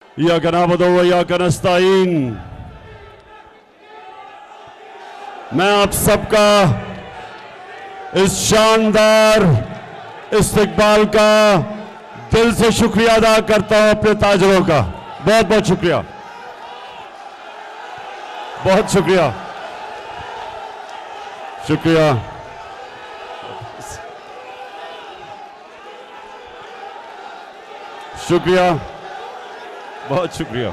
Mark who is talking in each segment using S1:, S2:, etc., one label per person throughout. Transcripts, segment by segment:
S1: इय्याका नअबुदु व इय्याका नस्तईन। मैं आप सबका इस शानदार इस्तकबाल का दिल से शुक्रिया अदा करता हूं अपने ताजरों का। बहुत बहुत शुक्रिया, बहुत शुक्रिया, शुक्रिया। शुक्रिया, बहुत शुक्रिया।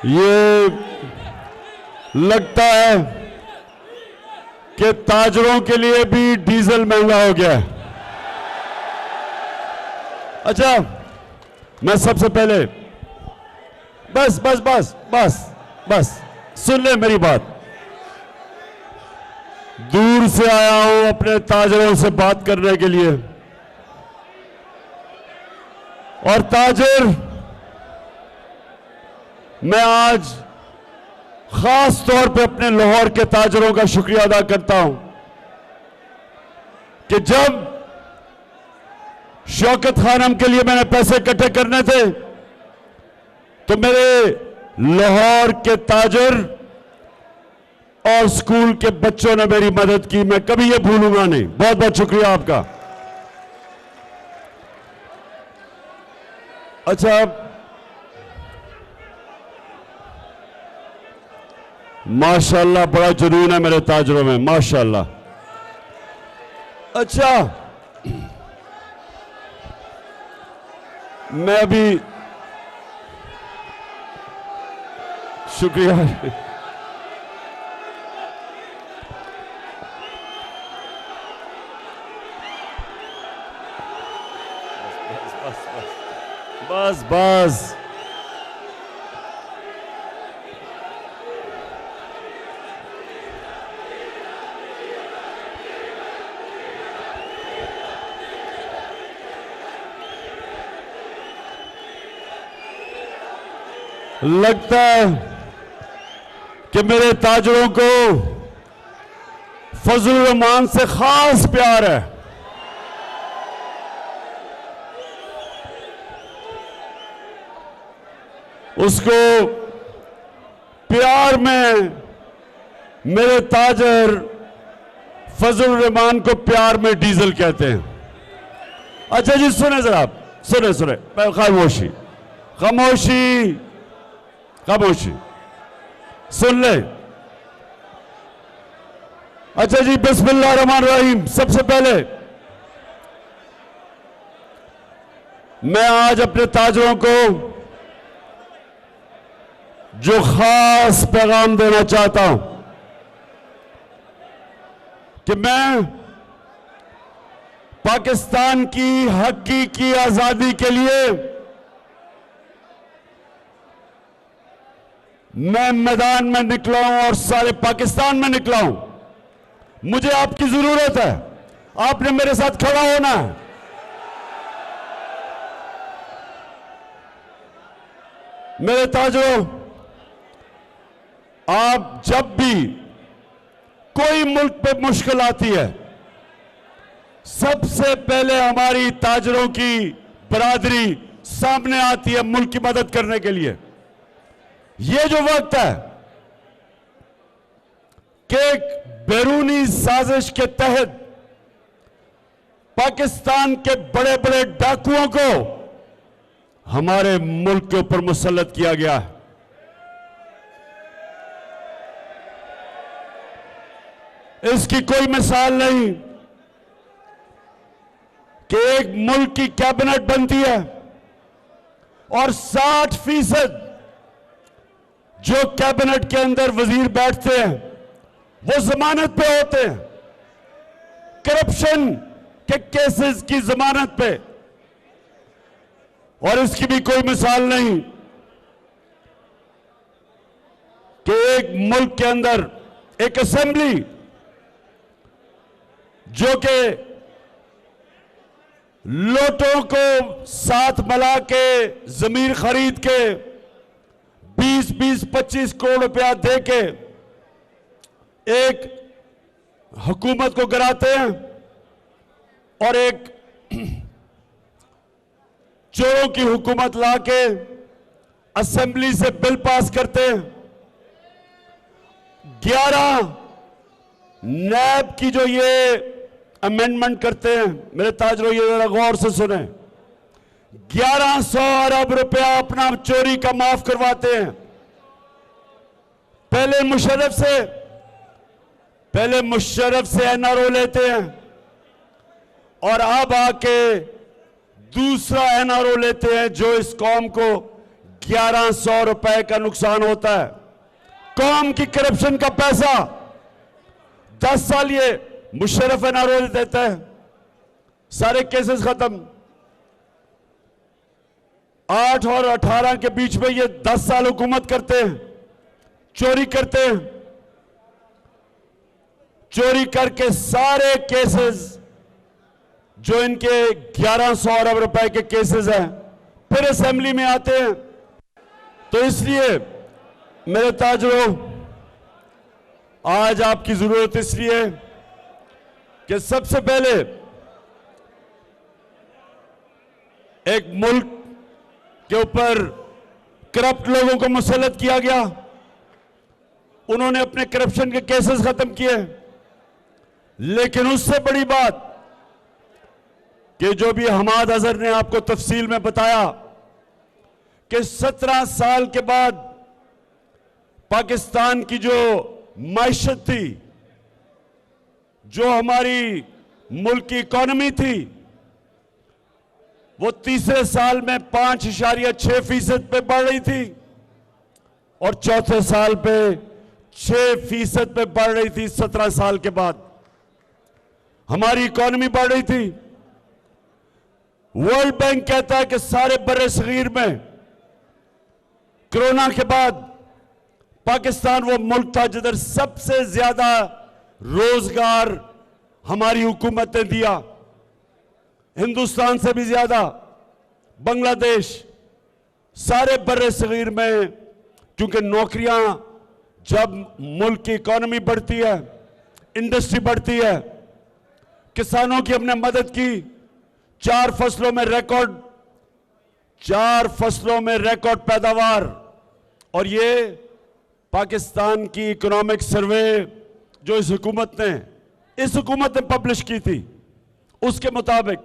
S1: ये लगता है कि ताजरों के लिए भी डीजल महंगा हो गया है। अच्छा, मैं सबसे पहले बस बस बस बस बस सुन ले मेरी बात। दूर से आया हूं अपने ताजरों से बात करने के लिए, और ताजर, मैं आज खास तौर पे अपने लाहौर के ताजरों का शुक्रिया अदा करता हूं कि जब शौकत खानम के लिए मैंने पैसे इकट्ठे करने थे तो मेरे लाहौर के ताजर और स्कूल के बच्चों ने मेरी मदद की। मैं कभी ये भूलूंगा नहीं। बहुत बहुत शुक्रिया आपका। अच्छा, माशाल्लाह बड़ा जुनून है मेरे ताजरों में, माशाल्लाह। अच्छा, मैं भी शुक्रिया। बस बस लगता है कि मेरे ताजरों को फजल रहमान से खास प्यार है। उसको प्यार में मेरे ताजर फजल रहमान को प्यार में डीजल कहते हैं। अच्छा जी, सुने जरा, सुने सुने, खामोशी खामोशी खामोशी, सुन ले। अच्छा जी, बिस्मिल्लाह रहमान रहीम। सबसे पहले मैं आज अपने ताजरों को जो खास पैगाम देना चाहता हूं कि मैं पाकिस्तान की हकीकी आजादी के लिए मैं मैदान में निकला हूं और सारे पाकिस्तान में निकला हूं। मुझे आपकी जरूरत है, आपने मेरे साथ खड़ा होना है। मेरे ताजरों, आप जब भी कोई मुल्क पे मुश्किल आती है, सबसे पहले हमारी ताजरों की बरादरी सामने आती है मुल्क की मदद करने के लिए। ये जो वक्त है कि एक बैरूनी साजिश के तहत पाकिस्तान के बड़े बड़े डाकुओं को हमारे मुल्क के ऊपर मुसल्लत किया गया है। इसकी कोई मिसाल नहीं कि एक मुल्क की कैबिनेट बनती है और 60% जो कैबिनेट के अंदर वजीर बैठते हैं वो जमानत पे होते हैं, करप्शन के केसेस की जमानत पे। और इसकी भी कोई मिसाल नहीं कि एक मुल्क के अंदर एक असेंबली जो कि लोटों को साथ मिला के जमीन खरीद के 20-20, 25 करोड़ रुपया दे के एक हुकूमत को गिराते हैं और एक चोरों की हुकूमत लाके असेंबली से बिल पास करते हैं। 11 नैब की जो ये अमेंडमेंट करते हैं, मेरे ताजरों ये जरा गौर से सुने, 1100 अरब रुपया अपना चोरी का माफ करवाते हैं। पहले मुशर्रफ से एनआरओ लेते हैं और अब आके दूसरा एनआरओ लेते हैं जो इस कौम को 1100 रुपए का नुकसान होता है। कौम की करप्शन का पैसा 10 साल ये मुशर्रफ एनआरओ देता है, सारे केसेस खत्म। 8 और 18 के बीच में ये 10 साल हुकूमत करते हैं, चोरी करते हैं। चोरी करके सारे केसेस जो इनके 1100 अरब रुपए के केसेस हैं फिर असेंबली में आते हैं। तो इसलिए मेरे ताजरों, आज आपकी जरूरत इसलिए कि सबसे पहले एक मुल्क के ऊपर करप्ट लोगों को मुसल्लत किया गया, उन्होंने अपने करप्शन के केसेस खत्म किए। लेकिन उससे बड़ी बात कि जो भी हमाद अजहर ने आपको तफसील में बताया कि 17 साल के बाद पाकिस्तान की जो मायशत थी, जो हमारी मुल्क की इकॉनमी थी, वो तीसरे साल में 5.6% पे बढ़ रही थी और चौथे साल पे 6% पे बढ़ रही थी। 17 साल के बाद हमारी इकॉनमी बढ़ रही थी। वर्ल्ड बैंक कहता है कि सारे बर्रे सगीर में कोरोना के बाद पाकिस्तान वो मुल्क था जिधर सबसे ज्यादा रोजगार हमारी हुकूमत ने दिया, हिंदुस्तान से भी ज्यादा। बांग्लादेश, सारे बर्रे सगीर में, क्योंकि नौकरियां, जब मुल्क की इकॉनमी बढ़ती है, इंडस्ट्री बढ़ती है, किसानों की हमने मदद की। 4 फसलों में रिकॉर्ड पैदावार। और ये पाकिस्तान की इकोनॉमिक सर्वे जो इस हुकूमत ने पब्लिश की थी, उसके मुताबिक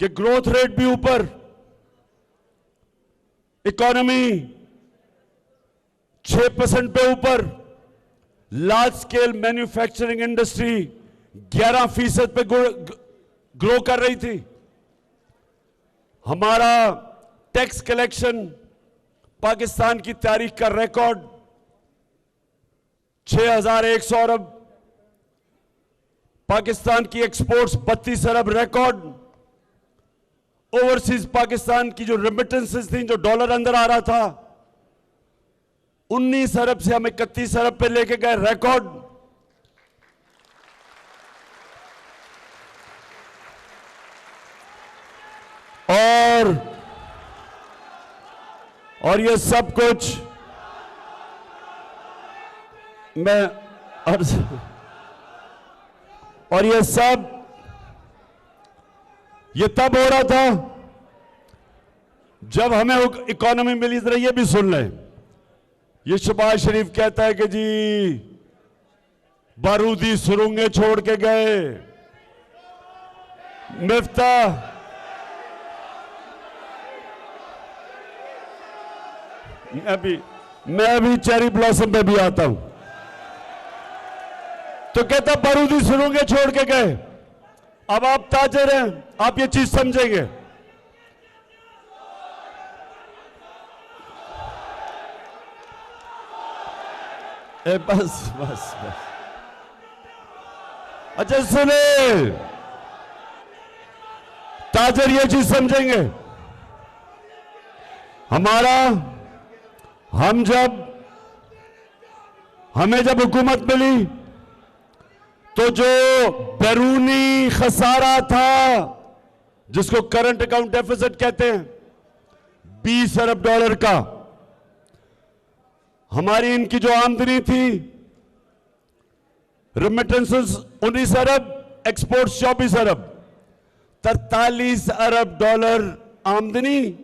S1: कि ग्रोथ रेट भी ऊपर, इकोनॉमी 6% पे ऊपर, लार्ज स्केल मैन्युफैक्चरिंग इंडस्ट्री 11% पे ग्रो कर रही थी। हमारा टैक्स कलेक्शन पाकिस्तान की तारीख का रिकॉर्ड 6100 अरब, पाकिस्तान की एक्सपोर्ट्स 32 अरब रिकॉर्ड। ओवरसीज पाकिस्तान की जो रेमिटेंसेस थी, जो डॉलर अंदर आ रहा था, 19 अरब से हम 31 अरब पे लेके गए, रिकॉर्ड। और ये सब कुछ ये तब हो रहा था जब हमें इकोनॉमी मिली। जरा ये भी सुन लें, ये शहबाज शरीफ कहता है कि जी बारूदी सुरंगें छोड़ के गए, मिफ्ता मैं अभी चेरी ब्लॉसम पे भी आता हूं, तो कहता बारूदी सुरंगें छोड़ के गए। अब आप ताजर हैं, आप ये चीज समझेंगे। बस अच्छा सुने, ताजर ये चीज समझेंगे। हमें जब हुकूमत मिली तो जो बैरूनी खसारा था जिसको करंट अकाउंट डेफिसिट कहते हैं, 20 अरब डॉलर का। हमारी इनकी जो आमदनी थी, रेमिटेंसेस 19 अरब, एक्सपोर्ट्स 24 अरब, 43 अरब डॉलर आमदनी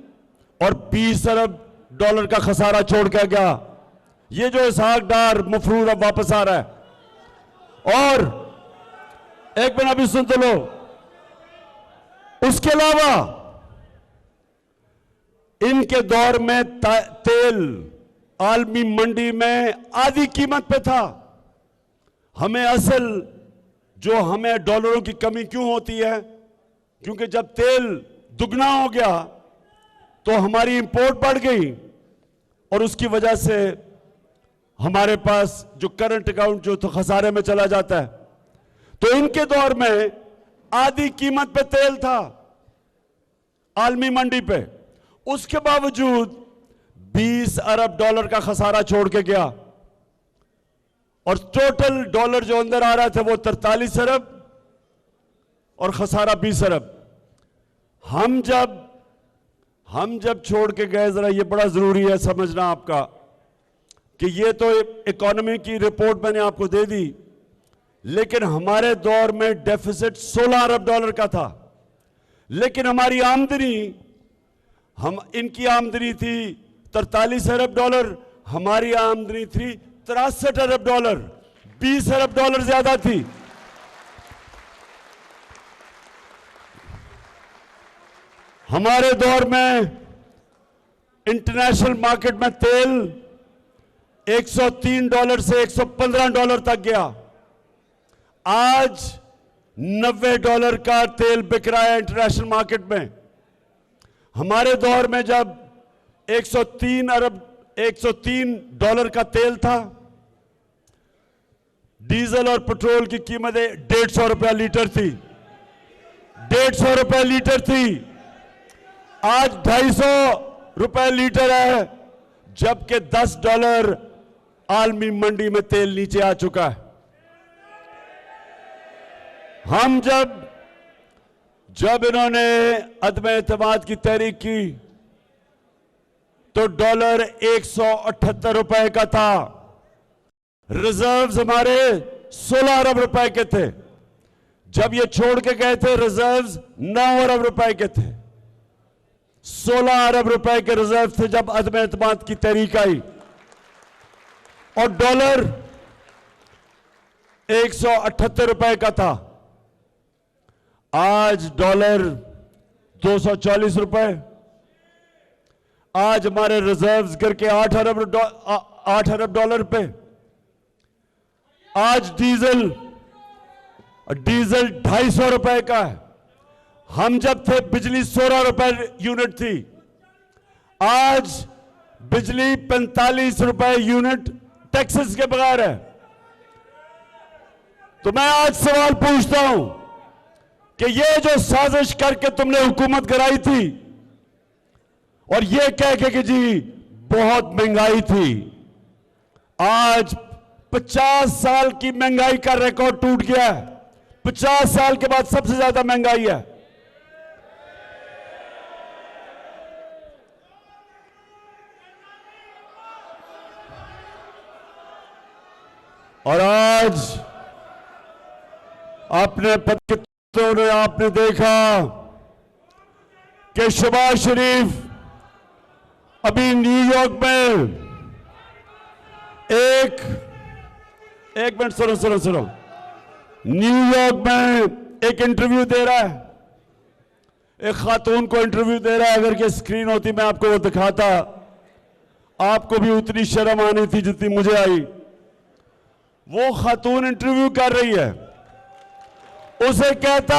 S1: और 20 अरब डॉलर का खसारा छोड़ के गया। ये जो इसहाक डार मफरूर अब वापस आ रहा है। और एक मिनट अभी सुन तो लो, उसके अलावा इनके दौर में तेल आलमी मंडी में आधी कीमत पे था। हमें असल जो हमें डॉलरों की कमी क्यों होती है, क्योंकि जब तेल दुगना हो गया तो हमारी इंपोर्ट बढ़ गई और उसकी वजह से हमारे पास जो करंट अकाउंट जो तो खसारे में चला जाता है। तो इनके दौर में आधी कीमत पे तेल था आलमी मंडी पे, उसके बावजूद 20 अरब डॉलर का खसारा छोड़ के गया और टोटल डॉलर जो अंदर आ रहा था वो 43 अरब और खसारा 20 अरब। हम जब छोड़ के गए, जरा ये बड़ा जरूरी है समझना आपका कि ये तो इकोनॉमी की रिपोर्ट मैंने आपको दे दी, लेकिन हमारे दौर में डेफिसिट 16 अरब डॉलर का था, लेकिन हमारी आमदनी, इनकी आमदनी थी 43 अरब डॉलर, हमारी आमदनी थी 63 अरब डॉलर, 20 अरब डॉलर ज्यादा थी। हमारे दौर में इंटरनेशनल मार्केट में तेल 103 डॉलर से 115 डॉलर तक गया। आज 90 डॉलर का तेल बिक रहा है इंटरनेशनल मार्केट में। हमारे दौर में जब 103 डॉलर का तेल था, डीजल और पेट्रोल की कीमत 150 रुपया लीटर थी, 150 रुपया लीटर थी। आज 250 रुपए लीटर है, जबकि 10 डॉलर आलमी मंडी में तेल नीचे आ चुका है। हम जब इन्होंने अदम एतमाद की तहरीक की तो डॉलर 178 रुपए का था, रिजर्व्स हमारे 16 अरब रुपए के थे। जब ये छोड़ के गए थे रिजर्व्स 9 अरब रुपए के थे। 16 अरब रुपए के रिजर्व थे जब अदम एतमाद की तहरीक आई, और डॉलर 178 रुपए का था। आज डॉलर 240 रुपए। आज हमारे रिजर्व्स करके 8 अरब डॉलर पे। आज डीजल 250 रुपए का है। हम जब थे बिजली 16 रुपए यूनिट थी, आज बिजली 45 रुपए यूनिट टैक्सेस के बगैर है। तो मैं आज सवाल पूछता हूं कि ये जो साजिश करके तुमने हुकूमत कराई थी और ये कह के कि जी बहुत महंगाई थी, आज 50 साल की महंगाई का रिकॉर्ड टूट गया है। 50 साल के बाद सबसे ज्यादा महंगाई है। और आज अपने पत्रों में आपने देखा कि शहबाज शरीफ अभी न्यूयॉर्क में एक मिनट सुनो, न्यूयॉर्क में एक इंटरव्यू दे रहा है, एक खातून को इंटरव्यू दे रहा है। अगर ये स्क्रीन होती मैं आपको वो दिखाता, आपको भी उतनी शर्म आनी थी जितनी मुझे आई। वो खातून इंटरव्यू कर रही है, उसे कहता,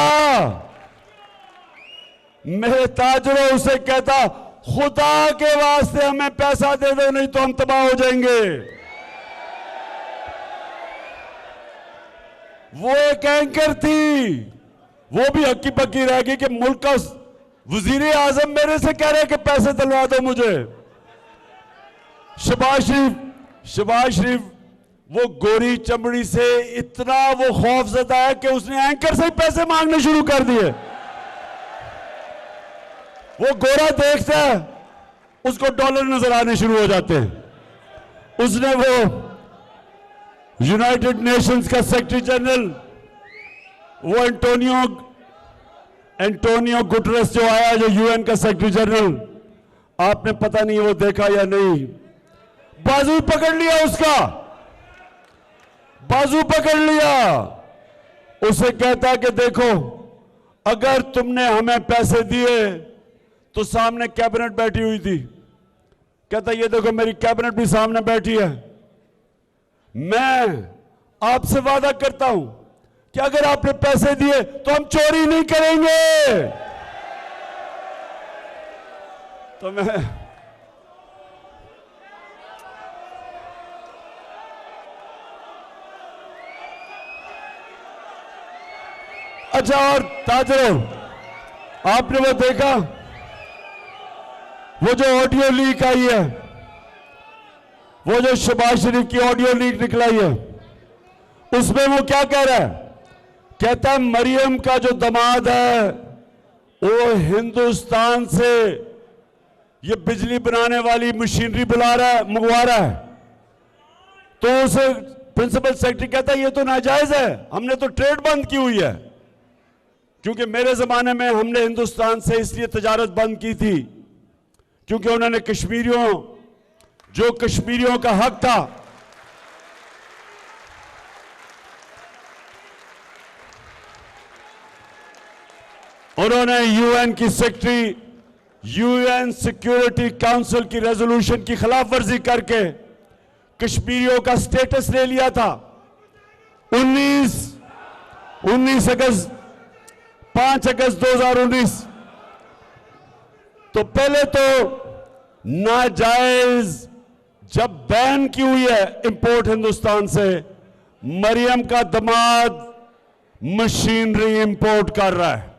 S1: मेरे ताजरों, उसे कहता खुदा के वास्ते हमें पैसा दे दो नहीं तो हम तबाह हो जाएंगे। वो एक एंकर थी, वो भी हक्की पक्की रह गई कि मुल्क का वजीर आजम मेरे से कह रहे कि पैसे दिलवा दो मुझे। शहबाज शरीफ वो गोरी चमड़ी से इतना वो खौफजदा है कि उसने एंकर से ही पैसे मांगने शुरू कर दिए। वो गोरा देखता है, उसको डॉलर नजर आने शुरू हो जाते हैं। उसने वो यूनाइटेड नेशंस का सेक्रेटरी जनरल, वो एंटोनियो गुटरेस जो आया, जो यूएन का सेक्रेटरी जनरल, आपने पता नहीं वो देखा या नहीं, बाजू पकड़ लिया उसका, बाजू पकड़ लिया। उसे कहता कि देखो, अगर तुमने हमें पैसे दिए तो सामने कैबिनेट बैठी हुई थी। कहता ये देखो मेरी कैबिनेट भी सामने बैठी है। मैं आपसे वादा करता हूं कि अगर आपने पैसे दिए तो हम चोरी नहीं करेंगे। तो मैं अच्छा, और ताजरों, आपने वो देखा, वो जो ऑडियो लीक आई है, वो जो शहबाज शरीफ की ऑडियो लीक निकलाई है, उसमें वो क्या कह रहा है? कहता है मरियम का जो दामाद है वो हिंदुस्तान से ये बिजली बनाने वाली मशीनरी मंगवा रहा है। तो उसे प्रिंसिपल सेक्रेटरी कहता है ये तो नाजायज है, हमने तो ट्रेड बंद की हुई है। क्योंकि मेरे जमाने में हमने हिंदुस्तान से इसलिए तजारत बंद की थी क्योंकि उन्होंने कश्मीरियों का हक था, उन्होंने यूएन की सेक्रेटरी, यूएन सिक्योरिटी काउंसिल की रेजोल्यूशन की खिलाफ वर्जी करके कश्मीरियों का स्टेटस ले लिया था। 5 अगस्त 2019। तो पहले तो नाजायज जब बैन की हुई है इंपोर्ट हिंदुस्तान से, मरियम का दामाद मशीनरी इंपोर्ट कर रहा है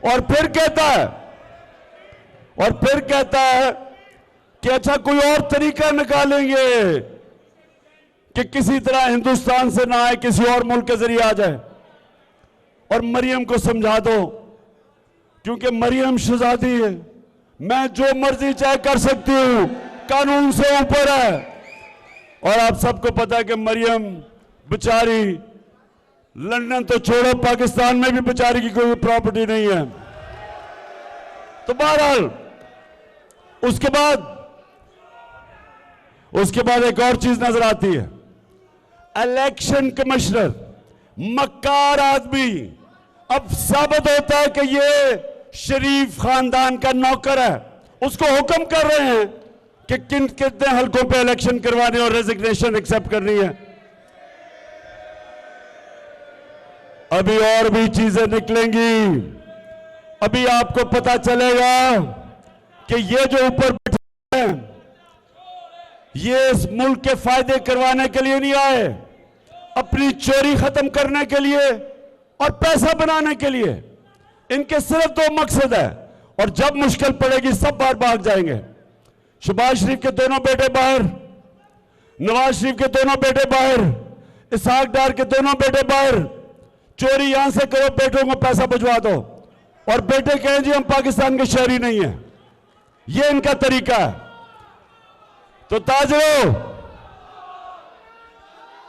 S1: और फिर कहता है कि अच्छा कोई और तरीका निकालेंगे कि किसी तरह हिंदुस्तान से ना आए, किसी और मुल्क के जरिए आ जाए और मरियम को समझा दो, क्योंकि मरियम शहजादी है, मैं जो मर्जी चाहे कर सकती हूं, कानून से ऊपर है। और आप सबको पता है कि मरियम बेचारी, लंदन तो छोड़ो, पाकिस्तान में भी बेचारी की कोई प्रॉपर्टी नहीं है। तो बहरहाल उसके बाद एक और चीज नजर आती है। इलेक्शन कमिश्नर, मक्कार आदमी, अब साबित होता है कि ये शरीफ खानदान का नौकर है। उसको हुक्म कर रहे हैं कि कितने हलकों पे इलेक्शन करवाने और रेजिग्नेशन एक्सेप्ट करनी है। अभी और भी चीजें निकलेंगी। अभी आपको पता चलेगा कि ये जो ऊपर बैठे हैं, ये इस मुल्क के फायदे करवाने के लिए नहीं आए, अपनी चोरी खत्म करने के लिए और पैसा बनाने के लिए। इनके सिर्फ 2 मकसद है और जब मुश्किल पड़ेगी सब बाहर भाग जाएंगे। शहबाज शरीफ के दोनों बेटे बाहर, नवाज शरीफ के दोनों बेटे बाहर, इसहाक डार के दोनों बेटे बाहर। चोरी यहां से करो, बेटों को पैसा भिजवा दो और बेटे कहें जी हम पाकिस्तान के शहरी नहीं है। ये इनका तरीका है। तो ताजरों,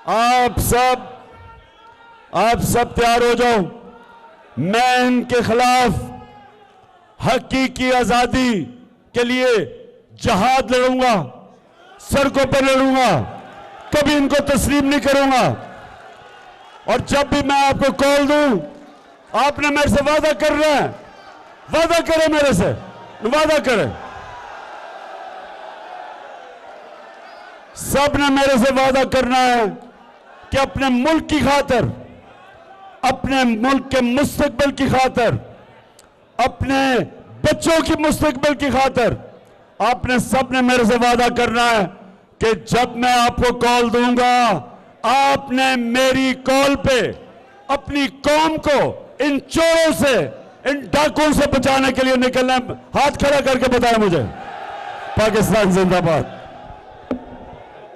S1: आप सब तैयार हो जाओ। मैं इनके खिलाफ हकीकी आजादी के लिए जहाद लड़ूंगा, सड़कों पर लड़ूंगा, कभी इनको तस्लीम नहीं करूंगा। और जब भी मैं आपको कॉल दूं, आपने मेरे से वादा करना है, वादा करें मेरे से, वादा करें। सब ने मेरे से वादा करना है कि अपने मुल्क की खातिर, अपने मुल्क के मुस्तकबिल की खातिर, अपने बच्चों की मुस्तकबिल की खातिर, आपने सब ने मेरे से वादा करना है कि जब मैं आपको कॉल दूंगा, आपने मेरी कॉल पे अपनी कौम को इन चोरों से, इन डाकुओं से बचाने के लिए निकलना है। हाथ खड़ा करके बताएं मुझे। पाकिस्तान जिंदाबाद।